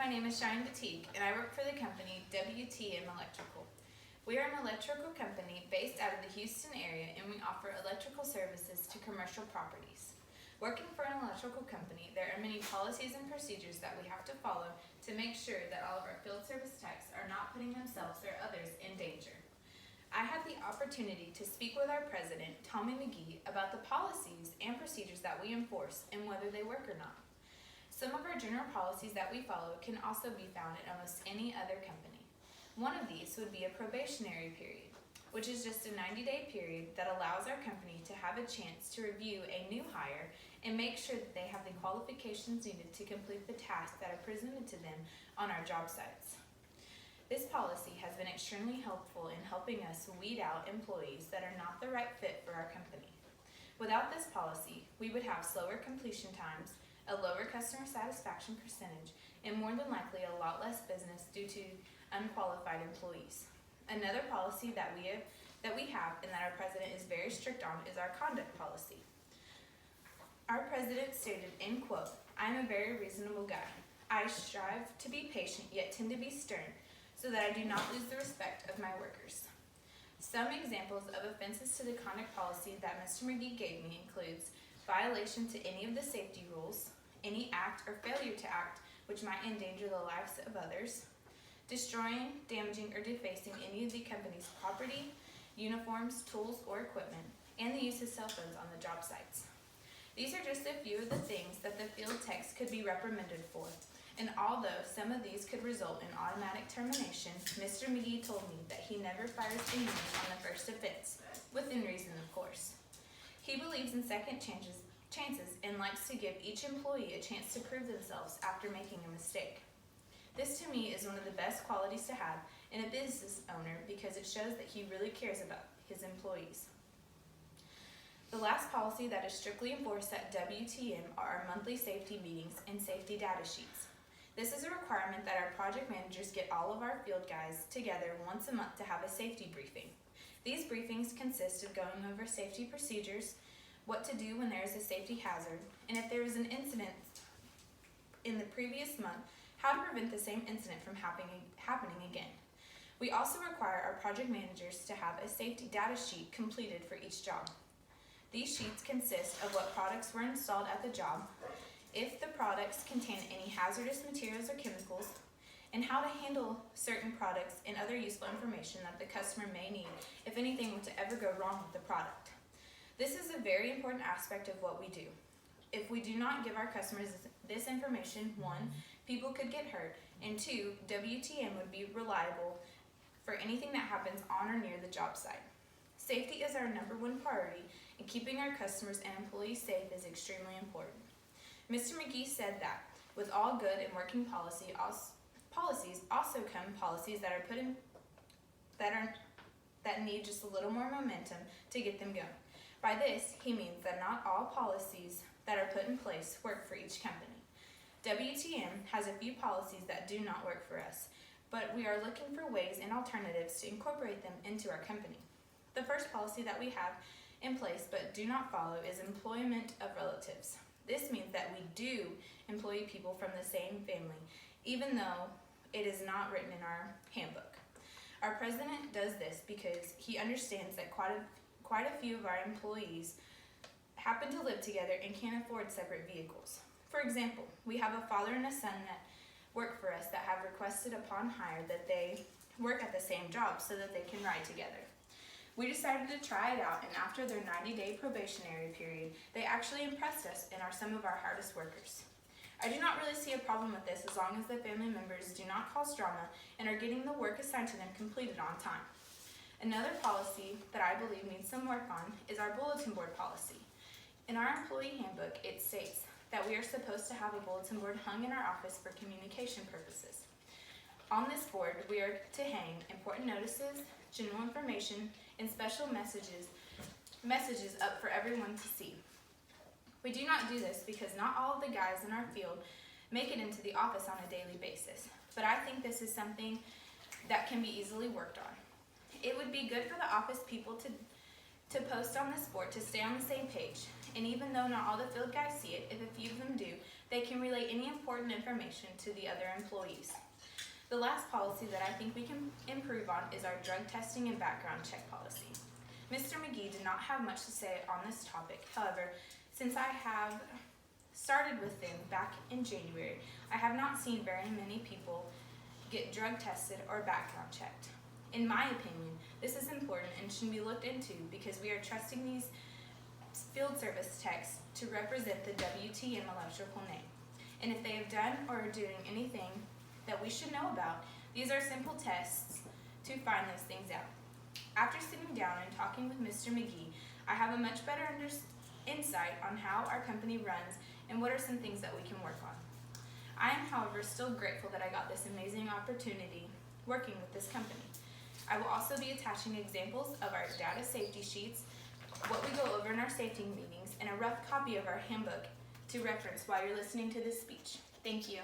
my name is Shine Batique, and I work for the company WTM Electrical. We are an electrical company based out of the Houston area, and we offer electrical services to commercial properties. Working for an electrical company, there are many policies and procedures that we have to follow to make sure that all of our field service techs are not putting themselves or others in danger. I had the opportunity to speak with our president, Tommy McGee, about the policies and procedures that we enforce and whether they work or not. Some of our general policies that we follow can also be found in almost any other company. One of these would be a probationary period, which is just a 90-day period that allows our company to have a chance to review a new hire and make sure that they have the qualifications needed to complete the tasks that are presented to them on our job sites. This policy has been extremely helpful in helping us weed out employees that are not the right fit for our company. Without this policy, we would have slower completion times, a lower customer satisfaction percentage, and more than likely a lot less business due to unqualified employees. Another policy that we have and that our president is very strict on is our conduct policy. Our president stated, in quote, "I am a very reasonable guy. I strive to be patient yet tend to be stern so that I do not lose the respect of my workers." Some examples of offenses to the conduct policy that Mr. McGee gave me includes violation to any of the safety rules, any act or failure to act which might endanger the lives of others, destroying, damaging, or defacing any of the company's property, uniforms, tools, or equipment, and the use of cell phones on the job sites. These are just a few of the things that the field techs could be reprimanded for, and although some of these could result in automatic termination, Mr. McGee told me that he never fires anyone on the first offense, within reason of course. He believes in second chances and likes to give each employee a chance to prove themselves after making a mistake. This to me is one of the best qualities to have in a business owner because it shows that he really cares about his employees. The last policy that is strictly enforced at WTM are our monthly safety meetings and safety data sheets. This is a requirement that our project managers get all of our field guys together once a month to have a safety briefing. These briefings consist of going over safety procedures, what to do when there is a safety hazard, and if there is an incident in the previous month, how to prevent the same incident from happening again. We also require our project managers to have a safety data sheet completed for each job. These sheets consist of what products were installed at the job, if the products contain any hazardous materials or chemicals, and how to handle certain products and other useful information that the customer may need if anything were to ever go wrong with the product. This is a very important aspect of what we do. If we do not give our customers this information, one, people could get hurt, and two, WTM would be reliable for anything that happens on or near the job site. Safety is our number one priority, and keeping our customers and employees safe is extremely important. Mr. McGee said that with all good and working policies also come policies that are that need just a little more momentum to get them going. By this, he means that not all policies that are put in place work for each company. WTM has a few policies that do not work for us, but we are looking for ways and alternatives to incorporate them into our company. The first policy that we have in place but do not follow is employment of relatives. This means that we do employ people from the same family, even though it is not written in our handbook. Our president does this because he understands that quite a few of our employees happen to live together and can't afford separate vehicles. For example, we have a father and a son that work for us that have requested upon hire that they work at the same job so that they can ride together. We decided to try it out, and after their 90-day probationary period, they actually impressed us and are some of our hardest workers. I do not really see a problem with this as long as the family members do not cause drama and are getting the work assigned to them completed on time. Another policy that I believe needs some work on is our bulletin board policy. In our employee handbook, it states that we are supposed to have a bulletin board hung in our office for communication purposes. On this board, we are to hang important notices, general information, and special messages up for everyone to see. We do not do this because not all of the guys in our field make it into the office on a daily basis, but I think this is something that can be easily worked on. It would be good for the office people to post on this board to stay on the same page, and even though not all the field guys see it, if a few of them do, They can relay any important information to the other employees. The last policy that I think we can improve on is our drug testing and background check policy. Mr. McGee did not have much to say on this topic. However, since I have started with them back in January, I have not seen very many people get drug tested or background checked. In my opinion, this is important and should be looked into because we are trusting these field service techs to represent the WTM electrical name. And if they have done or are doing anything that we should know about, these are simple tests to find those things out. After sitting down and talking with Mr. McGee, I have a much better insight on how our company runs and what are some things that we can work on. I am, however, still grateful that I got this amazing opportunity working with this company. I will also be attaching examples of our data safety sheets, what we go over in our safety meetings, and a rough copy of our handbook to reference while you're listening to this speech. Thank you.